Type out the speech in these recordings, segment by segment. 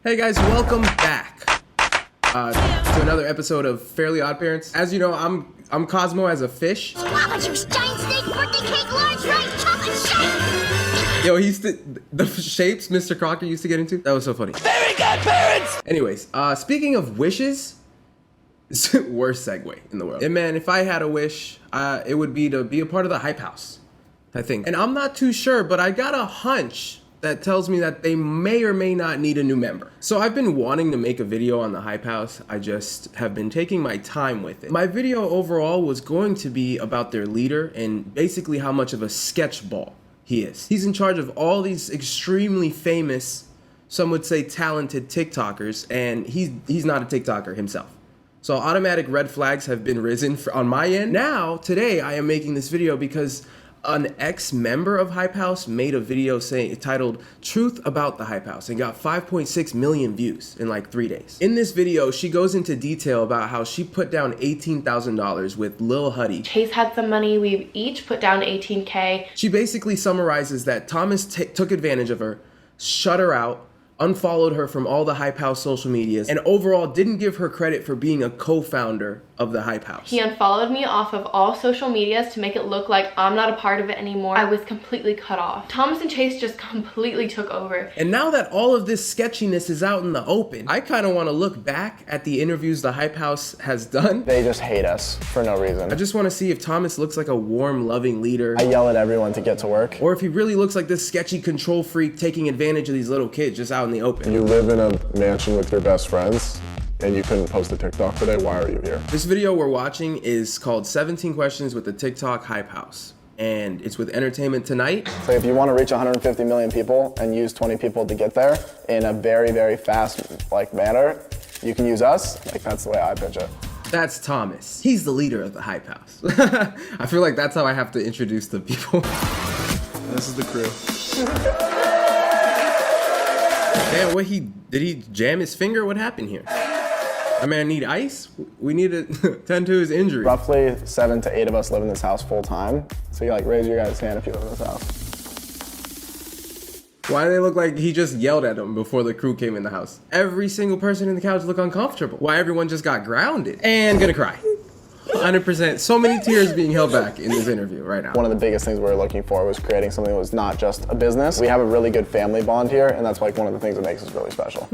Hey guys, welcome back to another episode of Fairly Odd Parents. As you know, I'm Cosmo as a fish. Lava juice, giant steak, birthday cake, large rice, chocolate shake. Yo, the shapes Mr. Crocker used to get into. That was so funny. Very good parents! Anyways, speaking of wishes, it's the worst segue in the world. And man, if I had a wish, it would be to be a part of the Hype House, I think. And I'm not too sure, but I got a hunch that tells me that they may or may not need a new member. So I've been wanting to make a video on the Hype House. I just have been taking my time with it. My video overall was going to be about their leader and basically how much of a sketchball he is. He's in charge of all these extremely famous, some would say talented TikTokers, and he's not a TikToker himself. So automatic red flags have been risen on my end. Now, today, I am making this video because an ex-member of Hype House made a video titled Truth About the Hype House and got 5.6 million views in like 3 days. In this video, she goes into detail about how she put down $18,000 with Lil Huddy. Chase had some money, we each put down 18K. She basically summarizes that Thomas took advantage of her, shut her out, unfollowed her from all the Hype House social medias, and overall didn't give her credit for being a co-founder of the Hype House. He unfollowed me off of all social medias to make it look like I'm not a part of it anymore. I was completely cut off. Thomas and Chase just completely took over. And now that all of this sketchiness is out in the open, I kind of want to look back at the interviews the Hype House has done. They just hate us for no reason. I just want to see if Thomas looks like a warm, loving leader. I yell at everyone to get to work. Or if he really looks like this sketchy control freak taking advantage of these little kids just out in the open. You live in a mansion with your best friends and you couldn't post a TikTok today, why are you here? This video we're watching is called 17 Questions with the TikTok Hype House, and it's with Entertainment Tonight. So if you want to reach 150 million people and use 20 people to get there in a very, very fast manner, you can use us. That's the way I pitch it. That's Thomas. He's the leader of the Hype House. I feel like that's how I have to introduce the people. This is the crew. Damn, did he jam his finger? What happened here? I mean, I need ice. We need to tend to his injury. Roughly 7 to 8 of us live in this house full time. So you raise your guys' hand if you live in this house. Why do they look like he just yelled at them before the crew came in the house? Every single person in the couch look uncomfortable. Why everyone just got grounded? And gonna cry. 100%. So many tears being held back in this interview right now. One of the biggest things we were looking for was creating something that was not just a business. We have a really good family bond here, and that's one of the things that makes us really special.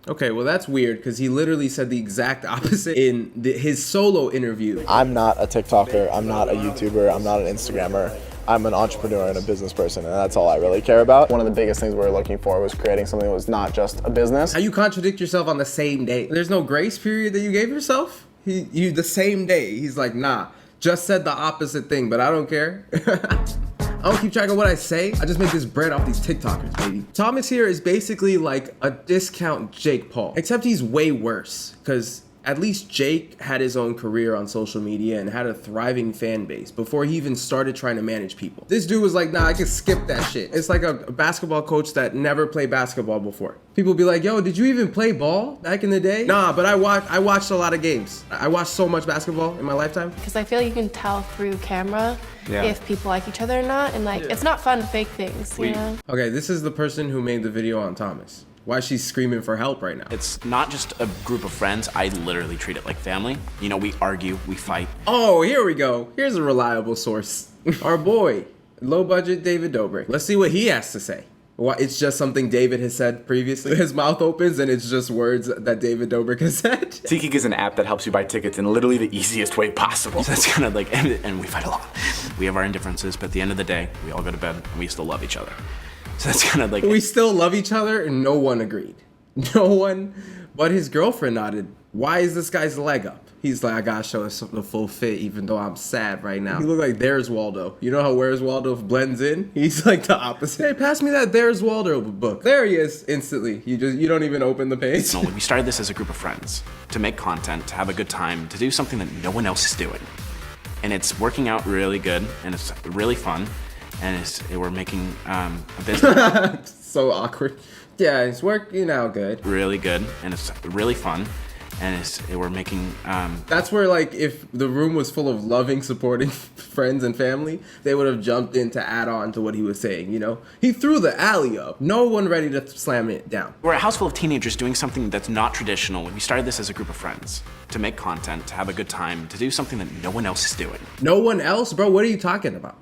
Okay, well that's weird because he literally said the exact opposite in his solo interview. I'm not a TikToker, I'm not a YouTuber, I'm not an Instagrammer. I'm an entrepreneur and a business person, and that's all I really care about. One of the biggest things we were looking for was creating something that was not just a business. How you contradict yourself on the same day? There's no grace period that you gave yourself? You the same day, he's like, nah, just said the opposite thing, but I don't care. I don't keep track of what I say. I just make this bread off these TikTokers, baby. Thomas here is basically like a discount Jake Paul, except he's way worse, because at least Jake had his own career on social media and had a thriving fan base before he even started trying to manage people. This dude was like, nah, I can skip that shit. It's like a basketball coach that never played basketball before. People be like, yo, did you even play ball back in the day? Nah, but I watched a lot of games. I watched so much basketball in my lifetime. Because I feel you can tell through camera if people like each other or not, and it's not fun to fake things, you know? Okay, this is the person who made the video on Thomas. Why she's screaming for help right now. It's not just a group of friends. I literally treat it like family. You know, we argue, we fight. Oh, here we go. Here's a reliable source. Our boy, low budget David Dobre. Let's see what he has to say. It's just something David has said previously. His mouth opens and it's just words that David Dobrik has said. SeatGeek is an app that helps you buy tickets in literally the easiest way possible. So that's kind of and we fight a lot. We have our indifferences, but at the end of the day, we all go to bed and we still love each other. So that's kind of we still love each other and no one agreed. No one but his girlfriend nodded. Why is this guy's leg up? He's like, I gotta show us the full fit even though I'm sad right now. He look like There's Waldo. You know how Where's Waldo blends in? He's like the opposite. Hey, pass me that There's Waldo book. There he is instantly. You don't even open the page. No, we started this as a group of friends to make content, to have a good time, to do something that no one else is doing. And it's working out really good and it's really fun. And we're making a business. So awkward. Yeah, it's working out good. Really good, and it's really fun. and we're making. That's where, like, if the room was full of loving, supporting friends and family, they would have jumped in to add on to what he was saying, you know? He threw the alley up. No one ready to slam it down. We're a house full of teenagers doing something that's not traditional. We started this as a group of friends to make content, to have a good time, to do something that no one else is doing. No one else? Bro, what are you talking about?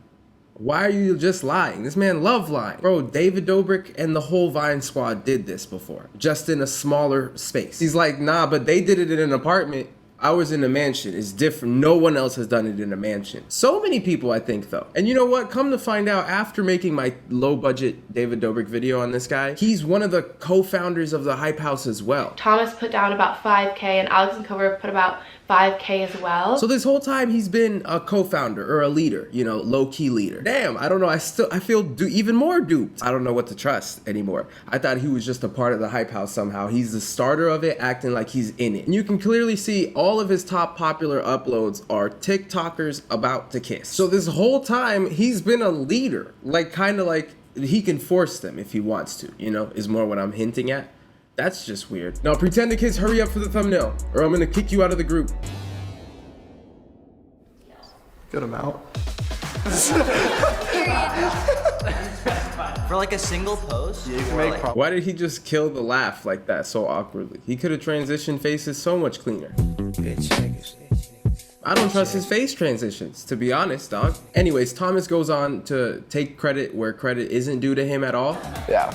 Why are you just lying? This man loved lying. Bro, David Dobrik and the whole Vine squad did this before, just in a smaller space. He's like, nah, but they did it in an apartment. I was in a mansion. It's different. No one else has done it in a mansion. So many people, I think, though. And you know what? Come to find out, after making my low-budget David Dobrik video on this guy, he's one of the co-founders of the Hype House as well. Thomas put down about 5K and Alex and Cobra put about 5K as well. So this whole time he's been a co-founder or a leader, you know, low-key leader. Damn, I don't know. I feel even more duped. I don't know what to trust anymore. I thought he was just a part of the Hype House somehow. He's the starter of it, acting like he's in it. And you can clearly see all of his top popular uploads are TikTokers about to kiss. So this whole time he's been a leader, like kind of like he can force them if he wants to, you know, is more what I'm hinting at. That's just weird. Now pretend to kiss, hurry up for the thumbnail, or I'm gonna kick you out of the group. Get him out. For like a single post? You can make Why did he just kill the laugh like that so awkwardly? He could have transitioned faces so much cleaner. I don't trust his face transitions, to be honest, dog. Anyways, Thomas goes on to take credit where credit isn't due to him at all. Yeah,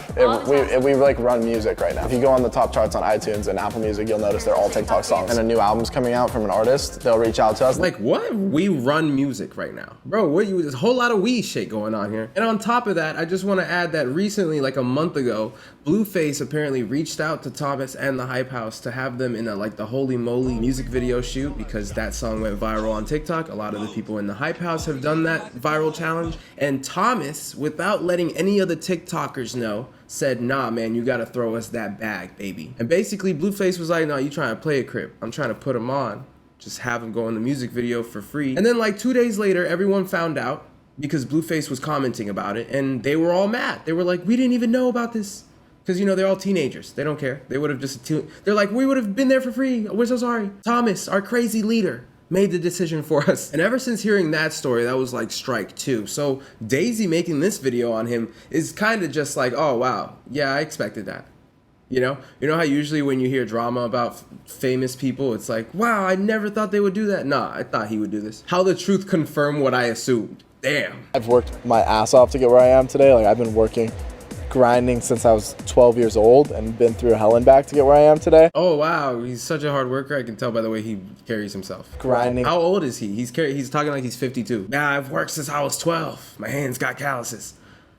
we like run music right now. If you go on the top charts on iTunes and Apple Music, you'll notice they're all TikTok songs. And a new album's coming out from an artist, they'll reach out to us. Like, what? We run music right now. Bro, there's a whole lot of we shit going on here. And on top of that, I just want to add that recently, like a month ago, Blueface apparently reached out to Thomas and the Hype House to have them in the Holy Moly music video shoot, because that song went viral on TikTok. A lot of the people in the Hype House have done that viral challenge. And Thomas, without letting any of the TikTokers know, said, nah, man, you gotta throw us that bag, baby. And basically Blueface was like, no, you trying to play a crib. I'm trying to put him on. Just have him go in the music video for free. And then like 2 days later, everyone found out because Blueface was commenting about it, and they were all mad. They were like, we didn't even know about this. Because, you know, they're all teenagers. They don't care. They would have just, they're like, we would have been there for free. We're so sorry. Thomas, our crazy leader, made the decision for us. And ever since hearing that story, that was like strike two. So Daisy making this video on him is kind of just like, oh, wow. Yeah, I expected that. You know how usually when you hear drama about famous people, it's like, wow, I never thought they would do that. Nah, I thought he would do this. How the truth confirmed what I assumed. Damn. I've worked my ass off to get where I am today. Like, I've been grinding since I was 12 years old and been through hell and back to get where I am today. Oh wow, he's such a hard worker. I can tell by the way he carries himself. Grinding. How old is he? He's talking like he's 52. Nah, I've worked since I was 12. My hands got calluses.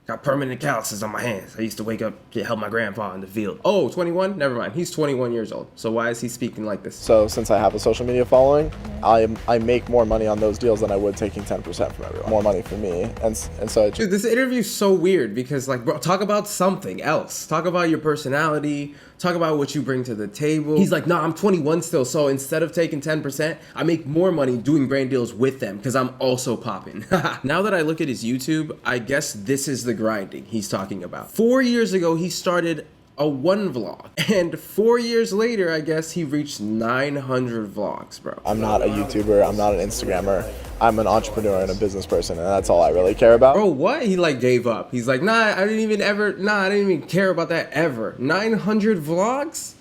Got permanent calluses on my hands. I used to wake up to help my grandpa in the field. Oh, 21? Never mind. He's 21 years old. So why is he speaking like this? So since I have a social media following, I make more money on those deals than I would taking 10% from everyone. More money for me. And so dude, this interview's so weird because, like, bro, talk about something else. Talk about your personality. Talk about what you bring to the table. He's like, nah, I'm 21 still. So instead of taking 10%, I make more money doing brand deals with them because I'm also popping. Now that I look at his YouTube, I guess this is the grinding he's talking about. 4 years ago, he started a one vlog, and 4 years later, I guess he reached 900 vlogs, bro. I'm not a YouTuber. I'm not an Instagrammer. I'm an entrepreneur and a business person, and that's all I really care about. Bro, what? He like gave up. He's like, I didn't even care about that ever. 900 vlogs?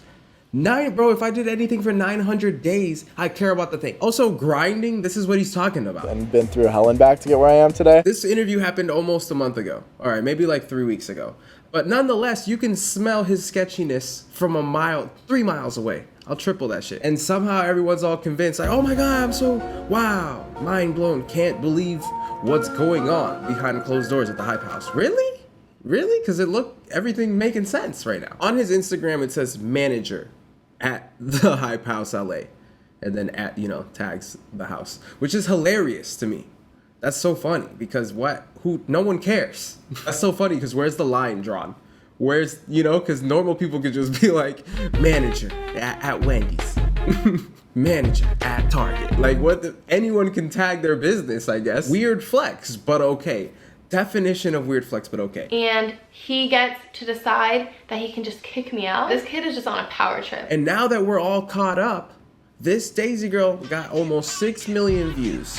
Bro, if I did anything for 900 days, I care about the thing. Also, grinding, this is what he's talking about. And been through hell and back to get where I am today. This interview happened almost a month ago. All right, maybe like 3 weeks ago. But nonetheless, you can smell his sketchiness from 3 miles away. I'll triple that shit. And somehow everyone's all convinced, like, oh my God, I'm so, wow, mind blown. Can't believe what's going on behind closed doors at the Hype House. Really? Really? Because everything making sense right now. On his Instagram, it says manager at the Hype House LA. And then tags the house, which is hilarious to me. That's so funny because no one cares. That's so funny because where's the line drawn? Where's, because normal people could just be like, manager at Wendy's, manager at Target. Like anyone can tag their business, I guess. Weird flex, but okay. definition of weird flex, but okay. And he gets to decide that he can just kick me out. This kid is just on a power trip. And now that we're all caught up, this Daisy girl got almost 6 million views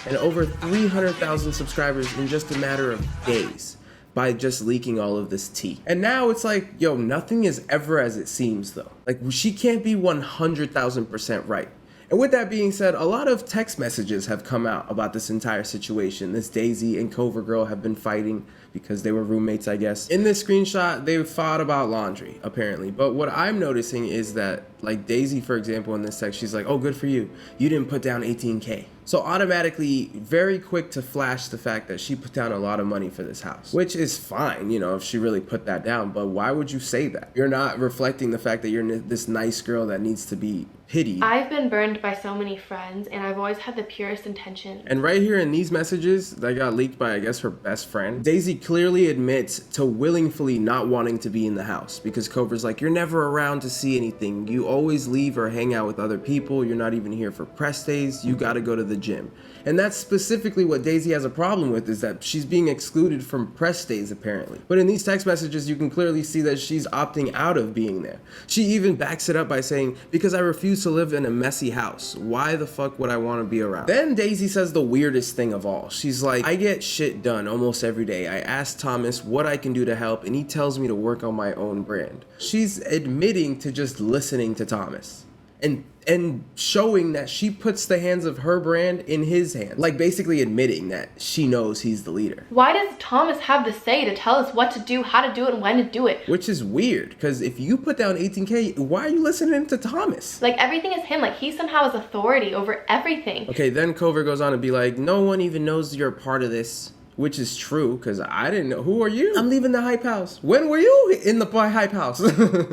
and over 300,000 subscribers in just a matter of days by just leaking all of this tea. And now it's like, yo, nothing is ever as it seems though. Like, she can't be 100,000% right. And with that being said, a lot of text messages have come out about this entire situation. This Daisy and Cover girl have been fighting because they were roommates, I guess. In this screenshot, they fought about laundry, apparently. But what I'm noticing is that, like, Daisy, for example, in this text, she's like, oh, good for you. You didn't put down 18K. So automatically, very quick to flash the fact that she put down a lot of money for this house, which is fine, you know, if she really put that down. But why would you say that? You're not reflecting the fact that you're this nice girl that needs to be pitied. I've been burned by so many friends, and I've always had the purest intention. And right here in these messages that got leaked by, I guess, her best friend, Daisy clearly admits to willingly not wanting to be in the house because Cover's like, you're never around to see anything. You always leave or hang out with other people. You're not even here for press days. You got to go to the gym. And that's specifically what Daisy has a problem with, is that she's being excluded from press days apparently. But in these text messages, you can clearly see that she's opting out of being there. She even backs it up by saying, because I refuse to live in a messy house. Why the fuck would I want to be around? Then Daisy says the weirdest thing of all. She's like, I get shit done almost every day. I ask Thomas what I can do to help and he tells me to work on my own brand. She's admitting to just listening to Thomas and showing that she puts the hands of her brand in his hands, like basically admitting that she knows he's the leader. Why does Thomas have the say to tell us what to do, how to do it, and when to do it? Which is weird, because if you put down 18K, why are you listening to Thomas? Like, everything is him. Like, he somehow has authority over everything. Okay, then Cover goes on to be like, no one even knows you're a part of this. Which is true, because I didn't know. Who are you? I'm leaving the hype house. When were you in the hype house?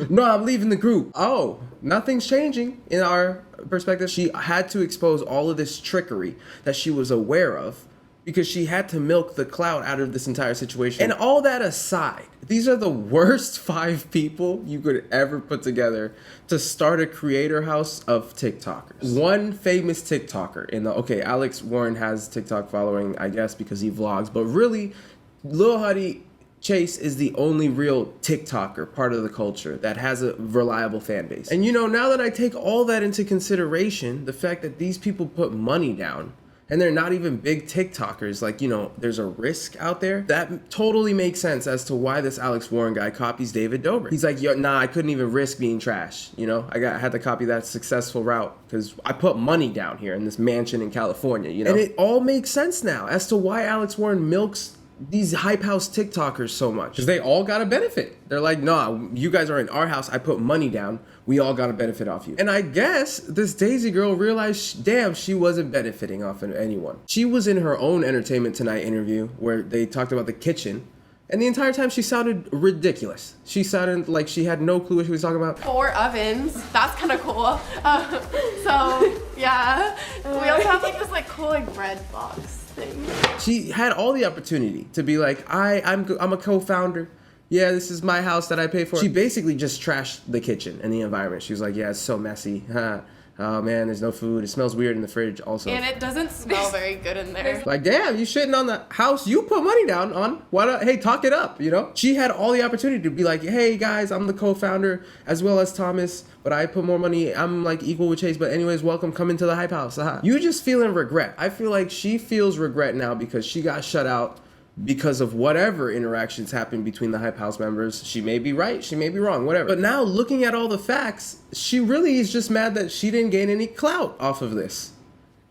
No, I'm leaving the group. Oh, nothing's changing in our perspective. She had to expose all of this trickery that she was aware of because she had to milk the clout out of this entire situation. And all that aside, these are the worst 5 people you could ever put together to start a creator house of TikTokers. One famous TikToker in the, okay, Alex Warren has TikTok following, I guess, because he vlogs, but really, Lil Huddy Chase is the only real TikToker part of the culture that has a reliable fan base. And you know, now that I take all that into consideration, the fact that these people put money down, and they're not even big TikTokers, like, you know, there's a risk out there. That totally makes sense as to why this Alex Warren guy copies David Dobre. He's like, yo, nah, I couldn't even risk being trash. You know, I had to copy that successful route because I put money down here in this mansion in California, you know? And it all makes sense now as to why Alex Warren milks these hype house TikTokers so much, because they all got a benefit. They're like, nah, you guys are in our house. I put money down. We all got a benefit off you. And I guess this Daisy girl realized, damn, she wasn't benefiting off of anyone. She was in her own Entertainment Tonight interview where they talked about the kitchen. And the entire time she sounded ridiculous. She sounded like she had no clue what she was talking about. 4 ovens, that's kind of cool. So yeah, we also have like this like cool like bread box thing. She had all the opportunity to be like, I'm a co-founder. Yeah, this is my house that I pay for. She basically just trashed the kitchen and the environment. She was like, yeah, it's so messy. Oh man, there's no food. It smells weird in the fridge also. And it doesn't smell very good in there. Like, damn, you shitting on the house you put money down on. Why not? Hey, talk it up, you know? She had all the opportunity to be like, hey guys, I'm the co-founder as well as Thomas, but I put more money. I'm like equal with Chase, but anyways, welcome, come into the hype house. You just feeling regret. I feel like she feels regret now because she got shut out because of whatever interactions happened between the hype house members. She may be right, she may be wrong, whatever. But now looking at all the facts, she really is just mad that she didn't gain any clout off of this.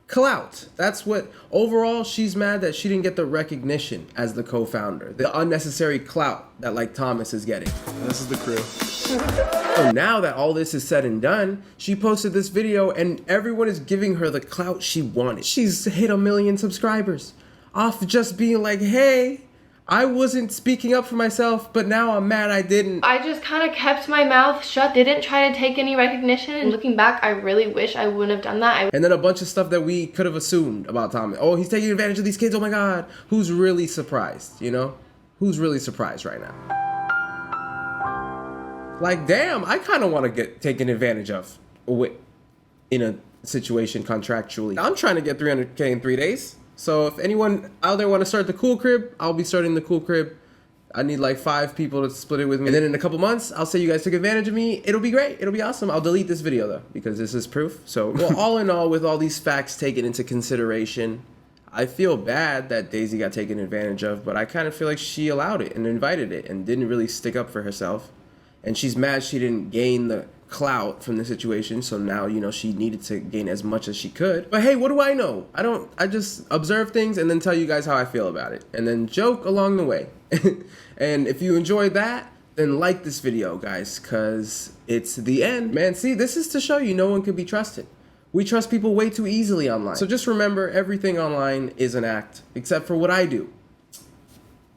Clout. That's what, overall, she's mad that she didn't get the recognition as the co-founder. The unnecessary clout that like Thomas is getting. This is the crew. So now that all this is said and done, she posted this video and everyone is giving her the clout she wanted. She's hit 1 million subscribers off just being like, hey, I wasn't speaking up for myself, but now I'm mad I didn't. I just kind of kept my mouth shut, didn't try to take any recognition. And looking back, I really wish I wouldn't have done that. And then a bunch of stuff that we could have assumed about Thomas. Oh, he's taking advantage of these kids. Oh my God. Who's really surprised, you know? Who's really surprised right now? Like, damn, I kind of want to get taken advantage of in a situation contractually. I'm trying to get 300K in 3 days. So if anyone out there want to start the Cool Crib, I'll be starting the Cool Crib. I need like 5 people to split it with me. And then in a couple months, I'll say you guys took advantage of me. It'll be great. It'll be awesome. I'll delete this video though, because this is proof. So, well, all in all, with all these facts taken into consideration, I feel bad that Daisy got taken advantage of, but I kind of feel like she allowed it and invited it and didn't really stick up for herself. And she's mad she didn't gain the clout from the situation, so now, you know, she needed to gain as much as she could. But hey, what do I know? I just observe things and then tell you guys how I feel about it, and then joke along the way. And if you enjoyed that, then like this video, guys, because it's the end. Man, see, this is to show you no one can be trusted. We trust people way too easily online. So just remember, everything online is an act, except for what I do,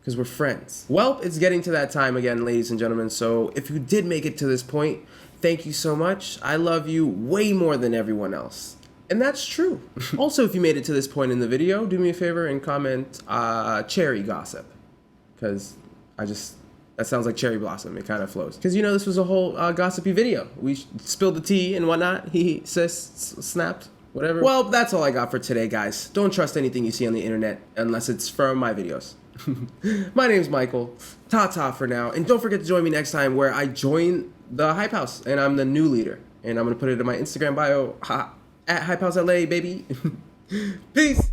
because we're friends. Well, it's getting to that time again, ladies and gentlemen, so if you did make it to this point, thank you so much. I love you way more than everyone else. And that's true. Also, if you made it to this point in the video, do me a favor and comment cherry gossip. Because that sounds like cherry blossom. It kind of flows. Because, you know, this was a whole gossipy video. We spilled the tea and whatnot. He says, snapped, whatever. Well, that's all I got for today, guys. Don't trust anything you see on the internet unless it's from my videos. My name's Michael. Ta-ta for now. And don't forget to join me next time where I join the Hype House and I'm the new leader. And I'm going to put it in my Instagram bio at Hype House LA, baby. Peace.